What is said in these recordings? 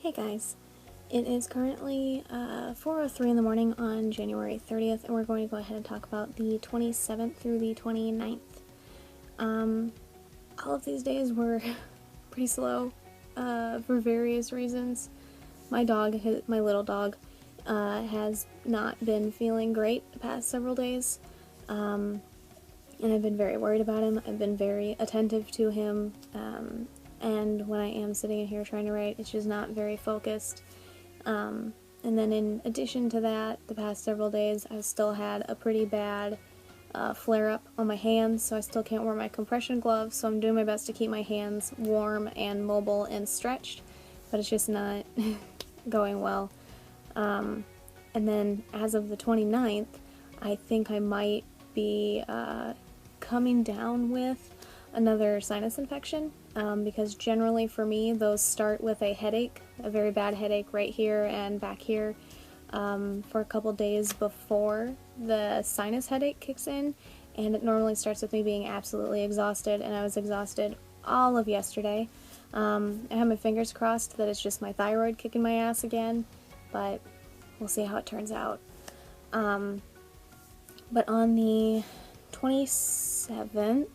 Hey guys, it is currently 4:03 in the morning on January 30th, and we're going to go ahead and talk about the 27th through the 29th. All of these days were pretty slow for various reasons. My dog, my little dog, has not been feeling great the past several days, and I've been very worried about him. I've been very attentive to him, and when I am sitting in here trying to write, it's just not very focused. And then in addition to that, the past several days, I've still had a pretty bad flare-up on my hands, so I still can't wear my compression gloves, so I'm doing my best to keep my hands warm and mobile and stretched, but it's just not going well. And then as of the 29th, I think I might be coming down with another sinus infection, because generally for me those start with a headache, a very bad headache right here and back here, for a couple days before the sinus headache kicks in, and it normally starts with me being absolutely exhausted, and I was exhausted all of yesterday. I have my fingers crossed that it's just my thyroid kicking my ass again, but we'll see how it turns out. But on the 27th,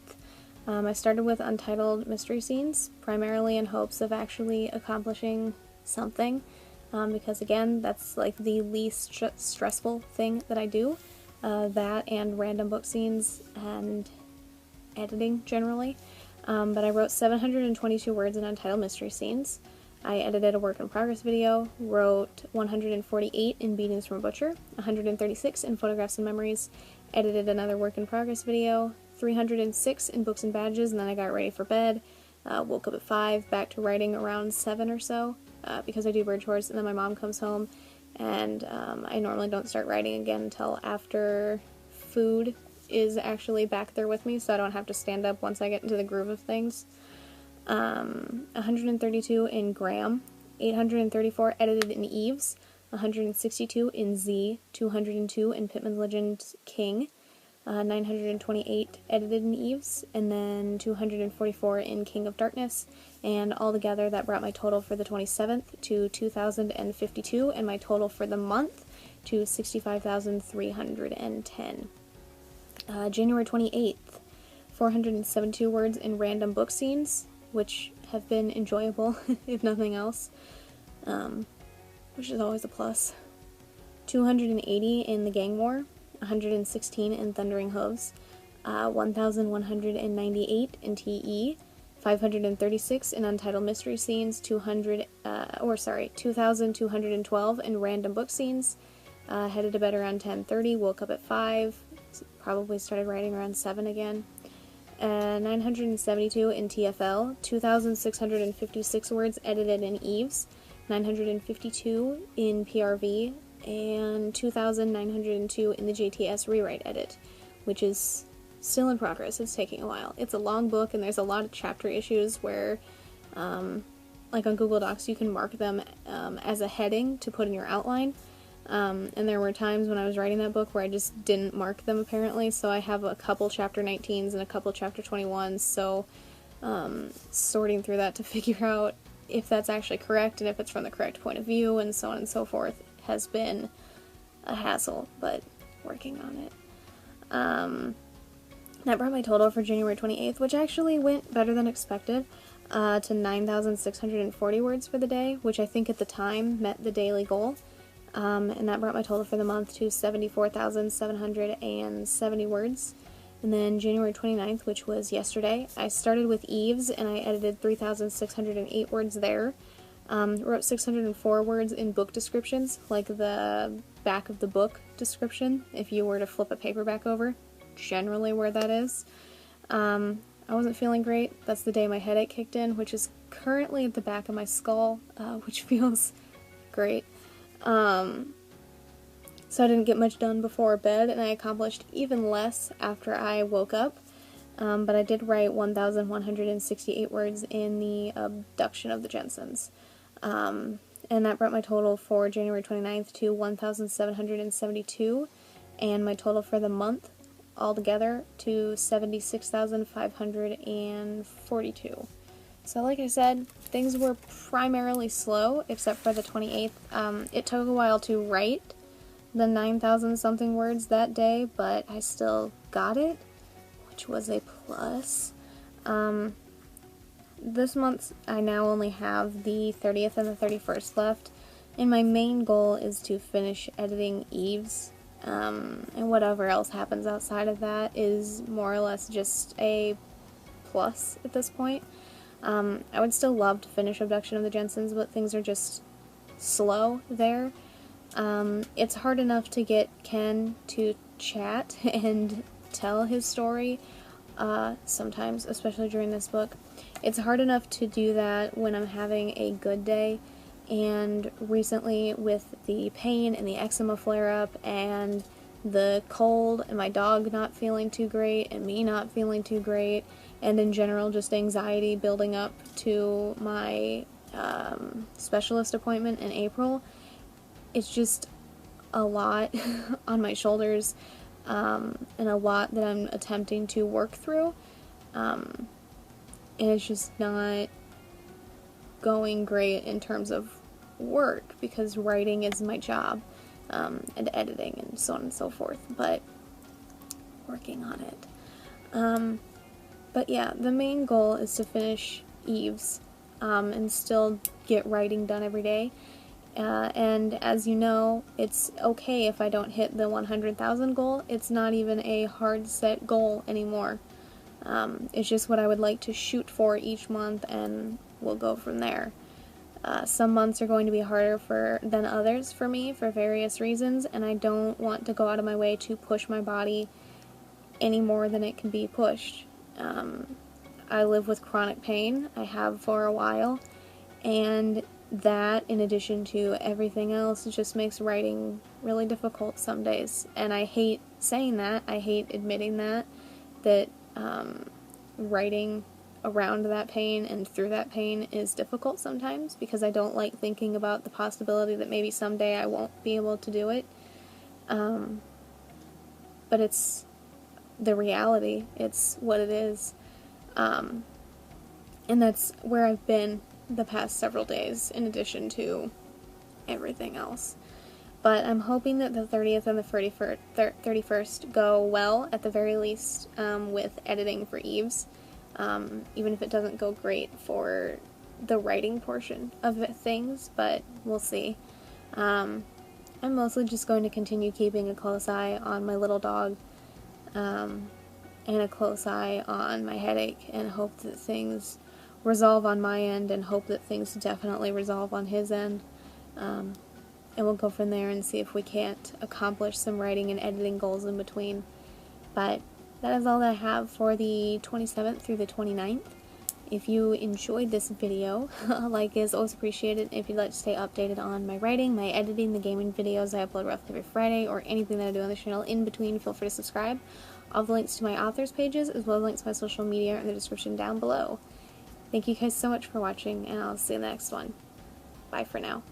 I started with Untitled Mystery Scenes, primarily in hopes of actually accomplishing something, because again, that's like the least stressful thing that I do, that and random book scenes and editing generally. But I wrote 722 words in Untitled Mystery Scenes. I edited a work in progress video, wrote 148 in Beatings from a Butcher, 136 in Photographs and Memories, edited another work in progress video, 306 in Books and Badges, and then I got ready for bed, woke up at 5, back to writing around 7 or so, because I do bird chores, and then my mom comes home, and I normally don't start writing again until after food is actually back there with me, so I don't have to stand up once I get into the groove of things. 132 in Graham, 834 edited in Eves, 162 in Z, 202 in Pittman's Legend King, 928 edited in Eves, and then 244 in King of Darkness, and altogether that brought my total for the 27th to 2,052, and my total for the month to 65,310. January 28th, 472 words in random book scenes, which have been enjoyable, if nothing else, which is always a plus. 280 in The Gang War, 116 in Thundering Hooves, 1,198 in TE, 536 in Untitled Mystery Scenes, 2,212 in Random Book Scenes, headed to bed around 10:30, woke up at 5, probably started writing around 7 again, 972 in TFL, 2,656 words edited in Eves, 952 in PRV, and 2,902 in the JTS rewrite edit, which is still in progress. It's taking a while. It's a long book, and there's a lot of chapter issues where, like on Google Docs, you can mark them as a heading to put in your outline. And there were times when I was writing that book where I just didn't mark them, apparently, so I have a couple chapter 19s and a couple chapter 21s, so sorting through that to figure out if that's actually correct and if it's from the correct point of view and so on and so forth has been a hassle, but working on it. That brought my total for January 28th, which actually went better than expected, to 9,640 words for the day, which I think at the time met the daily goal. And that brought my total for the month to 74,770 words. And then January 29th, which was yesterday, I started with Eves, and I edited 3,608 words there. Wrote 604 words in book descriptions, like the back of the book description, if you were to flip a paperback over, generally where that is. I wasn't feeling great. That's the day my headache kicked in, which is currently at the back of my skull, which feels great. So I didn't get much done before bed, and I accomplished even less after I woke up, but I did write 1,168 words in The Abduction of the Jensens, and that brought my total for January 29th to 1,772, and my total for the month altogether to 76,542. So like I said, things were primarily slow, except for the 28th. It took a while to write the 9,000 something words that day, but I still got it, which was a plus. This month I now only have the 30th and the 31st left, and my main goal is to finish editing Eve's, and whatever else happens outside of that is more or less just a plus at this point. I would still love to finish Abduction of the Jensens, but things are just slow there. It's hard enough to get Ken to chat and tell his story, sometimes, especially during this book. It's hard enough to do that when I'm having a good day, and recently with the pain and the eczema flare-up and the cold and my dog not feeling too great and me not feeling too great, and in general just anxiety building up to my specialist appointment in April, it's just a lot on my shoulders, and a lot that I'm attempting to work through, and it's just not going great in terms of work, because writing is my job, and editing and so on and so forth, but working on it. But yeah, the main goal is to finish Eve's, and still get writing done every day. And as you know, it's okay if I don't hit the 100,000 goal. It's not even a hard set goal anymore. It's just what I would like to shoot for each month, and we'll go from there. Some months are going to be harder than others for me for various reasons, and I don't want to go out of my way to push my body any more than it can be pushed. I live with chronic pain. I have for a while, and that, in addition to everything else, just makes writing really difficult some days. And I hate saying that. I hate admitting that writing around that pain and through that pain is difficult sometimes, because I don't like thinking about the possibility that maybe someday I won't be able to do it. But it's the reality. It's what it is. And that's where I've been the past several days, in addition to everything else. But I'm hoping that the 30th and the 31st go well, at the very least, with editing for Eve's, even if it doesn't go great for the writing portion of things, but we'll see. I'm mostly just going to continue keeping a close eye on my little dog, and a close eye on my headache, and hope that things resolve on my end, and hope that things definitely resolve on his end. And we'll go from there and see if we can't accomplish some writing and editing goals in between. But that is all that I have for the 27th through the 29th. If you enjoyed this video, a like is always appreciated. If you'd like to stay updated on my writing, my editing, the gaming videos I upload roughly every Friday, or anything that I do on the channel in between, feel free to subscribe. All the links to my authors pages, as well as links to my social media, are in the description down below. Thank you guys so much for watching, and I'll see you in the next one. Bye for now.